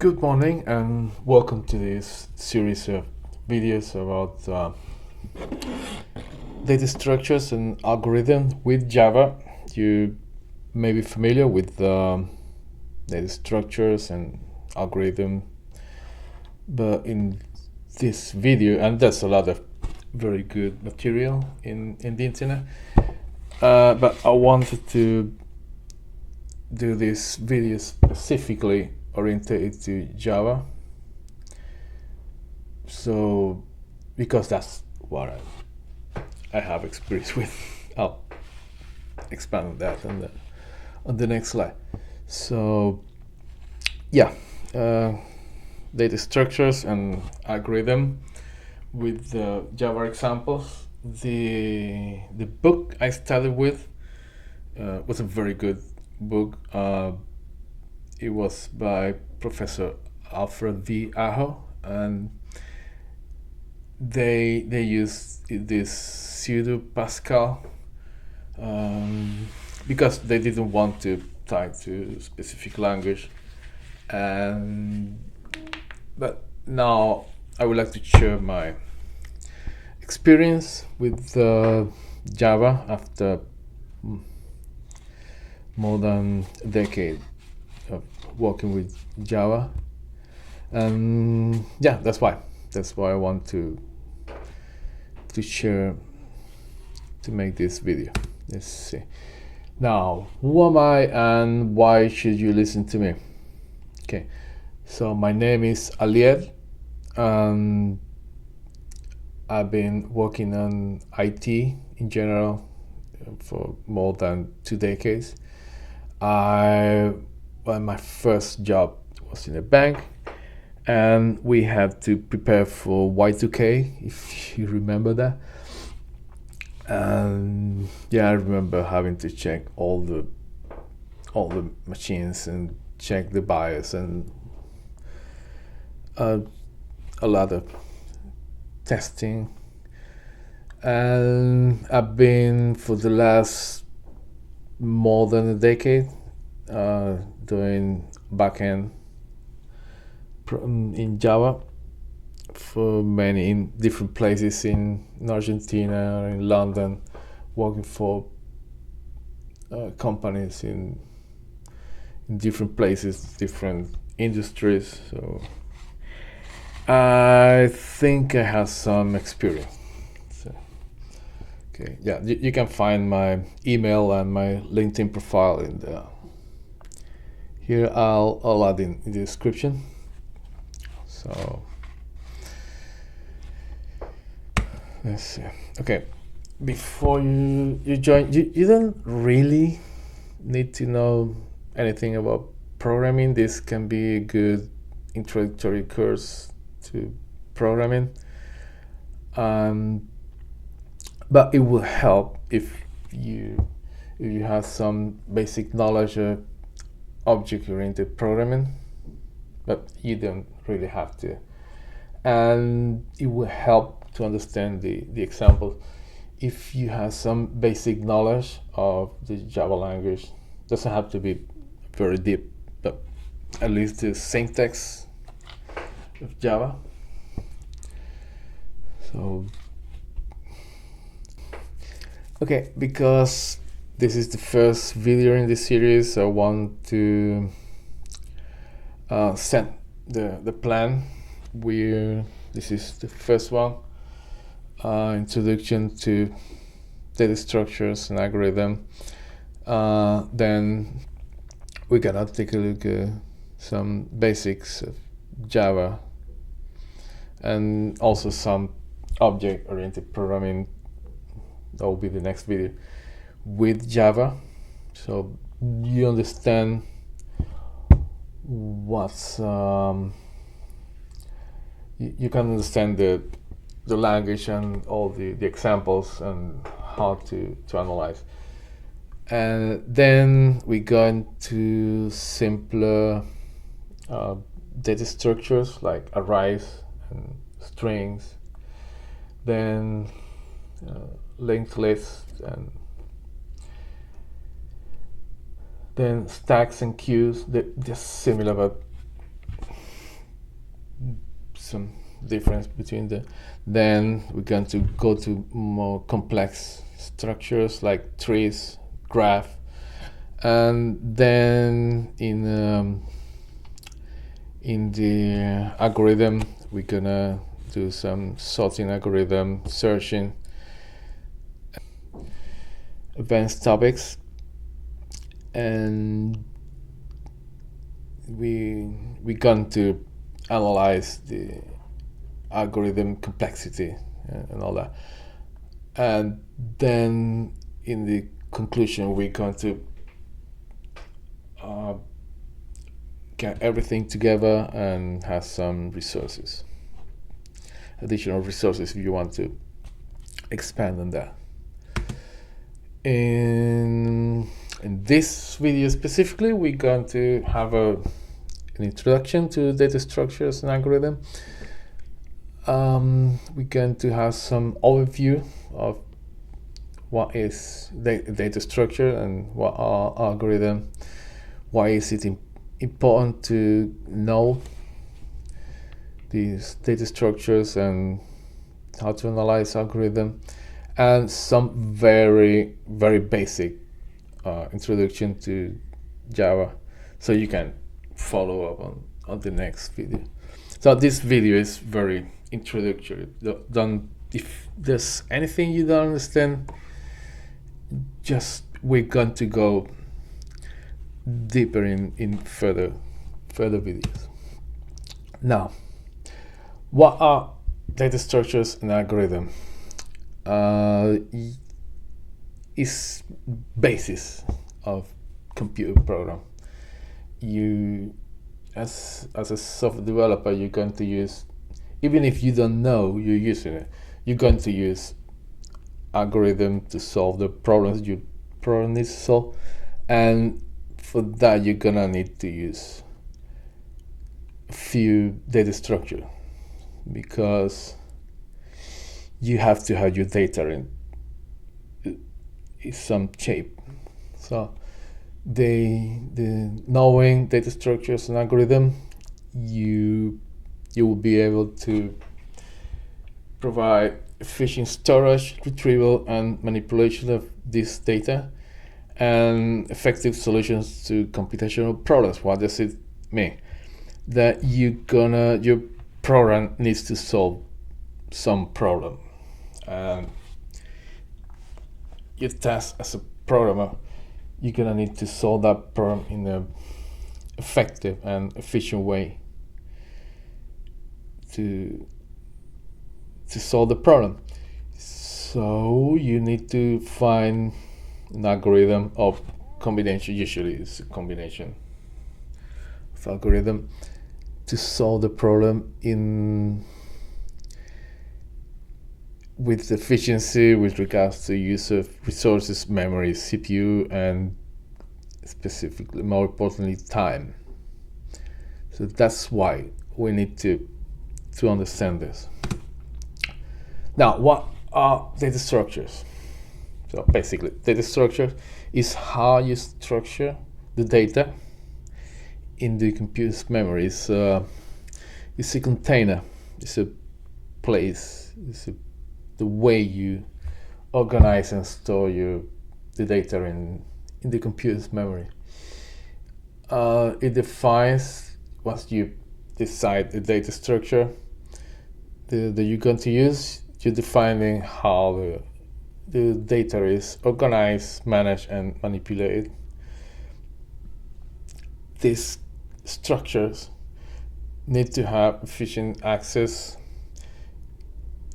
Good morning and welcome to this series of videos about data structures and algorithms with Java. You may be familiar with data structures and algorithm, but in this video, and there's a lot of very good material in the internet, but I wanted to do this video specifically oriented to Java, so because that's what I have experience with. I'll expand on that on the next slide. So yeah, data structures and algorithm with Java examples. The book I started with was a very good book. It was by Professor Alfred V. Aho, and they use this pseudo Pascal because they didn't want to tie to specific language. But now I would like to share my experience with Java after more than a decade of working with Java, and yeah, that's why I want to share, to make this video. Let's see. Now, who am I and why should you listen to me? Okay, so my name is Aliel, and I've been working on IT in general for more than 2 decades. My first job was in a bank, and we had to prepare for Y2K, if you remember that. And yeah, I remember having to check all the machines and check the BIOS and a lot of testing. And I've been for the last more than a decade doing backend in Java for many in different places in Argentina, in London, working for companies in different places, different industries. So I think I have some experience. Okay, yeah, you can find my email and my LinkedIn profile in the here. I'll add in the description. So let's see. Okay, before you join, you don't really need to know anything about programming. This can be a good introductory course to programming, but it will help if you have some basic knowledge of object-oriented programming, but you don't really have to. And it will help to understand the example if you have some basic knowledge of the Java language. Doesn't have to be very deep, but at least the syntax of Java. So okay, because this is the first video in this series, I want to set the plan. This is the first one, introduction to data structures and algorithm. Then we're gonna take a look at some basics of Java and also some object-oriented programming. That will be the next video with Java, so you understand what's you can understand the language and all the examples and how to analyze. And then we go into simpler data structures like arrays and strings, then linked lists, and then stacks and queues. They're similar, but some difference between the. Then we're going to go to more complex structures like trees, graph, and then in the algorithm we're gonna do some sorting algorithm, searching, advanced topics, and we're going to analyze the algorithm complexity and all that. And then in the conclusion, we're going to get everything together and have some resources, additional resources if you want to expand on that. In this video specifically, we're going to have an introduction to data structures and algorithm. We're going to have some overview of what is data structure and what are algorithm. Why is it important to know these data structures and how to analyze algorithm, and some very, very basic introduction to Java, so you can follow up on the next video. So this video is very introductory. Don't, if there's anything you don't understand, we're going to go deeper in further videos. Now, what are data structures and algorithm? Is basis of computer program. You, as a software developer, you're going to use, even if you don't know you're using it, you're going to use algorithm to solve the problems you need to solve, and for that you're gonna need to use a few data structure, because you have to have your data in some shape. So the knowing data structures and algorithm, you will be able to provide efficient storage, retrieval, and manipulation of this data, and effective solutions to computational problems. What does it mean? That your program needs to solve some problem, and your task as a programmer, you're gonna need to solve that problem in an effective and efficient way to solve the problem. So you need to find an algorithm of combination. Usually it's a combination of algorithm to solve the problem with efficiency with regards to use of resources, memory, CPU, and specifically, more importantly, time. So that's why we need to understand this. Now, what are data structures? So basically, data structure is how you structure the data in the computer's memory. It's a container, it's a place, the way you organize and store the data in the computer's memory. It defines, once you decide the data structure that you're going to use, you're defining how the data is organized, managed, and manipulated. These structures need to have efficient access,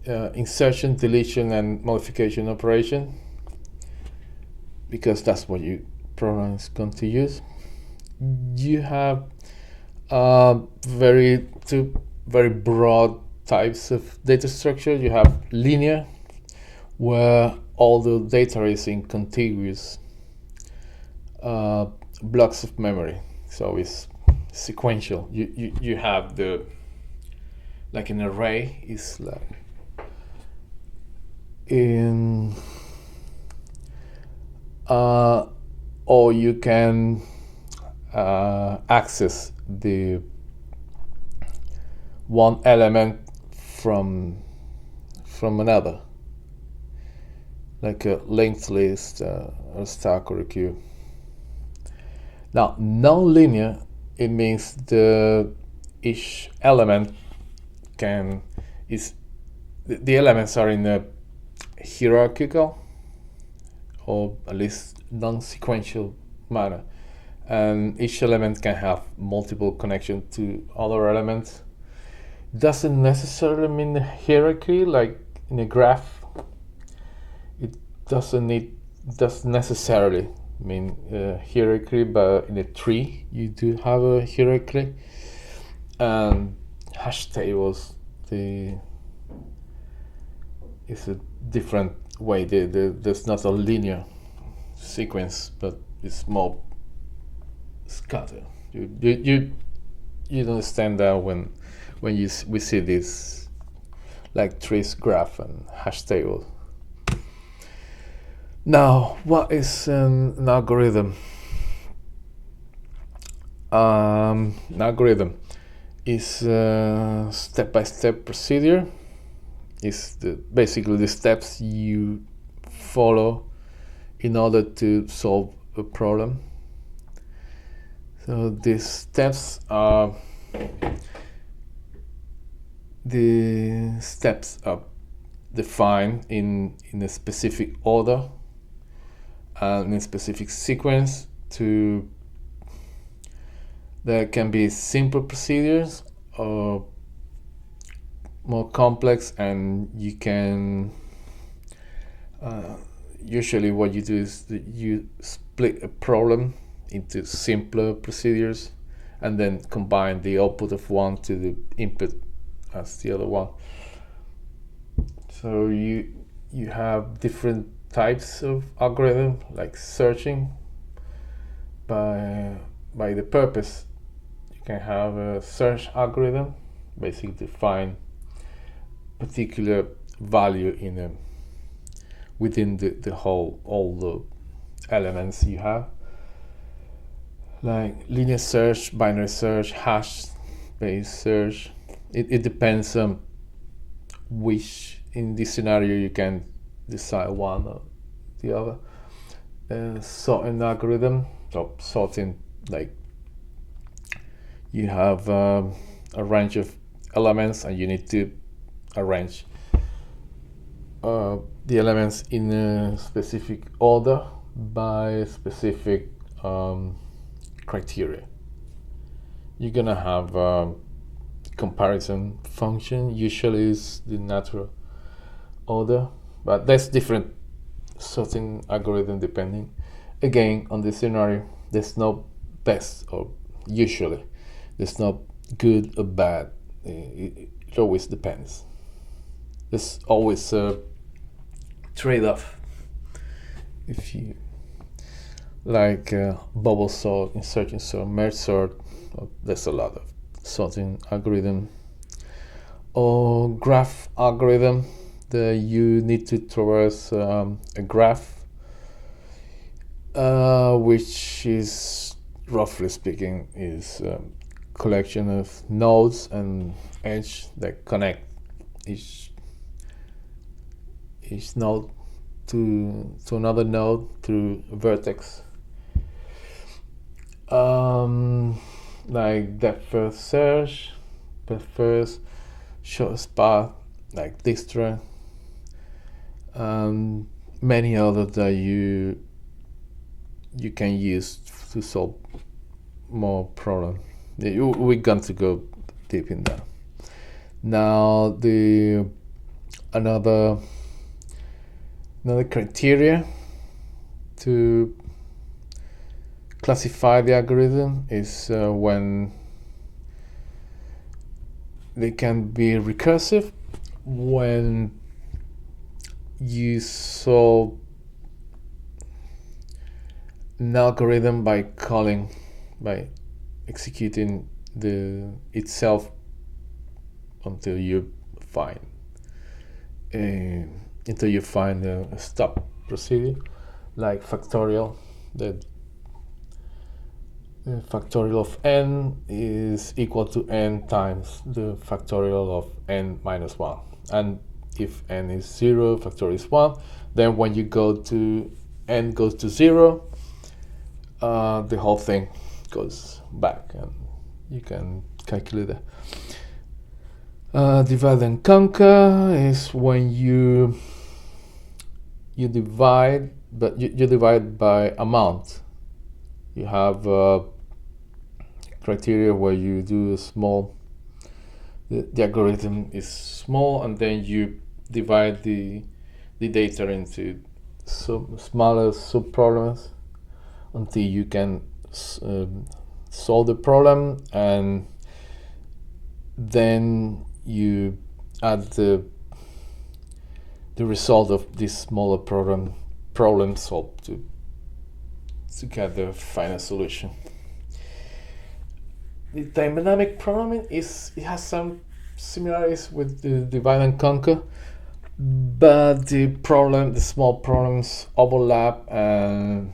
insertion, deletion, and modification operation, because that's what your program is going to use. You have two very broad types of data structure. You have linear, where all the data is in contiguous blocks of memory, so it's sequential. You have like an array is like in or you can access one element from another, like a linked list, a stack, or a queue. Now, non-linear, it means each element the elements are in a hierarchical, or at least non-sequential manner, and each element can have multiple connections to other elements. Doesn't necessarily mean a hierarchy like in a graph. It doesn't necessarily mean a hierarchy, but in a tree you do have a hierarchy. And hash tables, it's a different way. There's not a linear sequence, but it's more scattered. You understand that when we see this, like trees, graph, and hash table. Now, what is an algorithm? An algorithm is a step-by-step procedure. It's basically the steps you follow in order to solve a problem. So these steps are defined in a specific order and in a specific sequence. There can be simple procedures or more complex, and you can usually what you do is that you split a problem into simpler procedures and then combine the output of one to the input as the other one. So you have different types of algorithm, like searching by the purpose. You can have a search algorithm, basically find particular value within all the elements you have, like linear search, binary search, hash-based search. It depends on which, in this scenario, you can decide one or the other. Sorting algorithm, or sorting, like you have a range of elements and you need to arrange the elements in a specific order by a specific criteria. You're gonna have a comparison function, usually is the natural order, but there's different sorting algorithm depending again on the scenario. There's no best, or usually there's no good or bad. It always depends. There's always a trade-off. If you like bubble sort, inserting sort, merge sort, there's a lot of sorting algorithm, or graph algorithm that you need to traverse a graph, which is, roughly speaking, is a collection of nodes and edges that connect each node to another node through a vertex. Like depth first search, path first, shortest path, like distra, and many others that you can use to solve more problems. We're going to go deep in that. Now another criteria to classify the algorithm is when they can be recursive, when you solve an algorithm by executing itself until you find a stop procedure, like factorial, that the factorial of n is equal to n times the factorial of n minus 1. And if n is 0, factorial is 1, then when you go to n goes to 0, the whole thing goes back, and you can calculate that. Divide and conquer is when you divide, but you divide by amount. You have criteria where you do a small, the algorithm is small, and then you divide the data into smaller subproblems until you can solve the problem, and then you add the result of this smaller problem solved to get the final solution. The dynamic programming it has some similarities with the divide and conquer, but the small problems overlap, and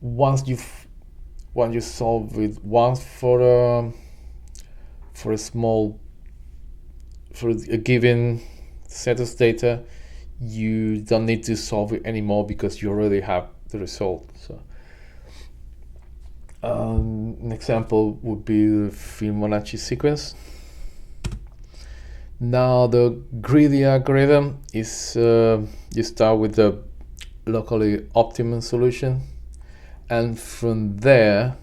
once you solve it once for a given set of data, you don't need to solve it anymore because you already have the result. So an example would be the Fibonacci sequence. Now the greedy algorithm is you start with the locally optimum solution, and from there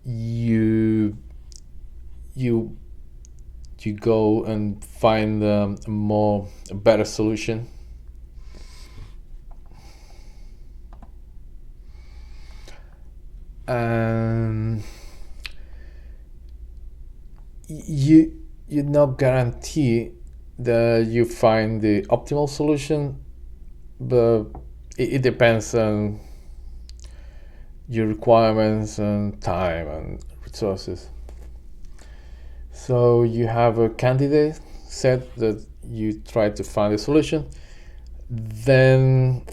you go and find a better solution. And you not guarantee that you find the optimal solution, but it depends on your requirements and time and resources. So you have a candidate set that you try to find a solution. Then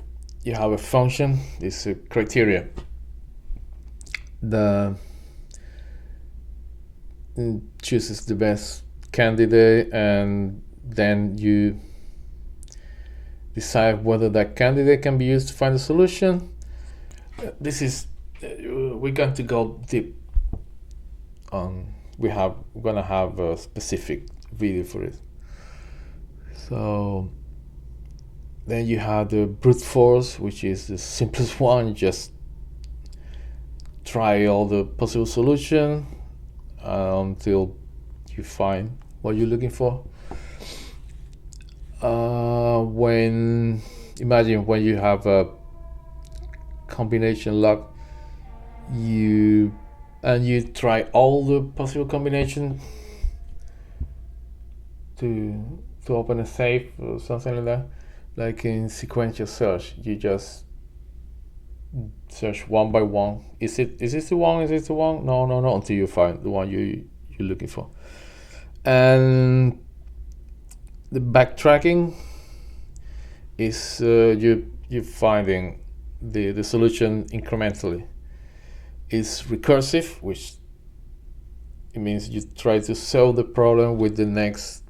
you have a function, this is a criteria. The chooses the best candidate, and then you decide whether that candidate can be used to find a solution. We're going to go deep on. We're gonna have a specific video for it. So then you have the brute force, which is the simplest one. You just try all the possible solutions until you find what you're looking for. Imagine when you have a combination log, you try all the possible combinations to open a safe or something like that. Like in sequential search, you just search one by one. Is this the one? Is this the one? No, until you find the one you're looking for. And the backtracking is you finding the solution incrementally. Is recursive, which it means you try to solve the problem with the next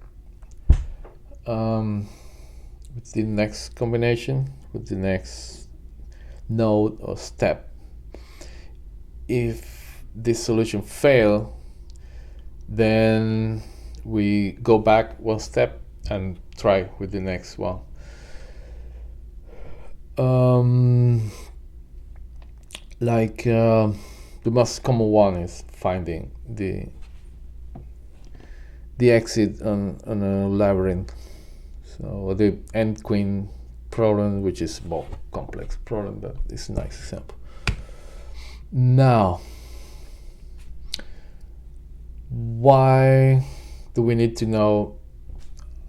combination, with the next node or step. If this solution fails, then we go back one step and try with the next one. The most common one is finding the exit on a labyrinth. So the end queen problem, which is more complex problem, but it's a nice example. Now, why do we need to know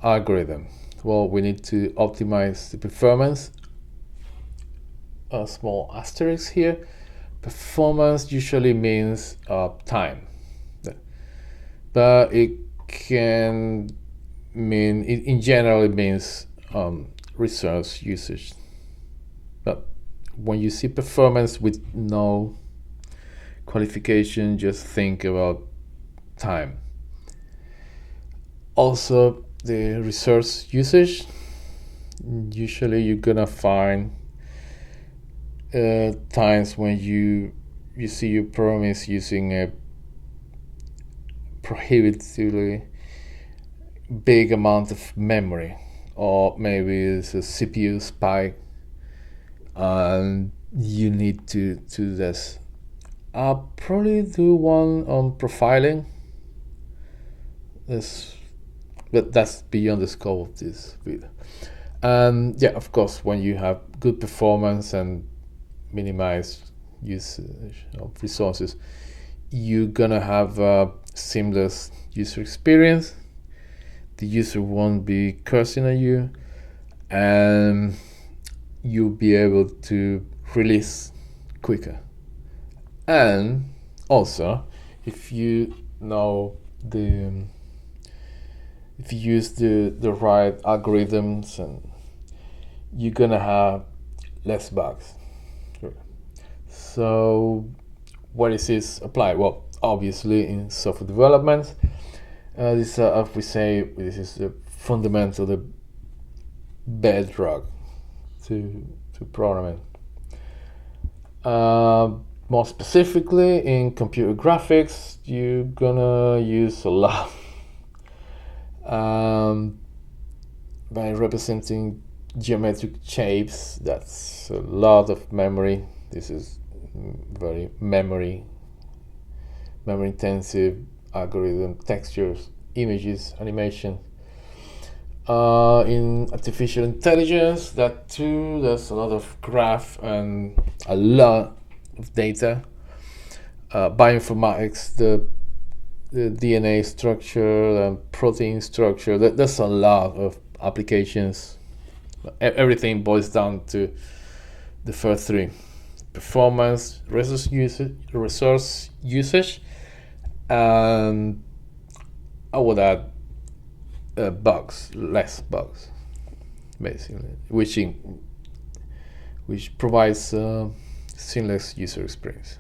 algorithm? Well, we need to optimize the performance. A small asterisk here. Performance usually means time, but it can mean, in general, it means resource usage. But when you see performance with no qualification, just think about time. Also, the resource usage. Usually you're gonna find times when you see your program is using a prohibitively big amount of memory, or maybe it's a CPU spike, and you need to do this. I'll probably do one on profiling. But that's beyond the scope of this video. And yeah, of course, when you have good performance and minimize usage of resources, you're gonna have a seamless user experience. The user won't be cursing at you, and you'll be able to release quicker. And also, if you know if you use the right algorithms, and you're gonna have less bugs. So where is this applied? Well, obviously in software development. This, as we say, this is the fundamental, the bedrock to programming. More specifically, in computer graphics, you're gonna use a lot by representing geometric shapes. That's a lot of memory. This is very memory intensive algorithm, textures, images, animation. In artificial intelligence, that too, there's a lot of graph and a lot of data. Bioinformatics, the DNA structure and protein structure, there's a lot of applications. Everything boils down to the first three: performance, resource usage, and I would add less bugs, basically, which provides seamless user experience.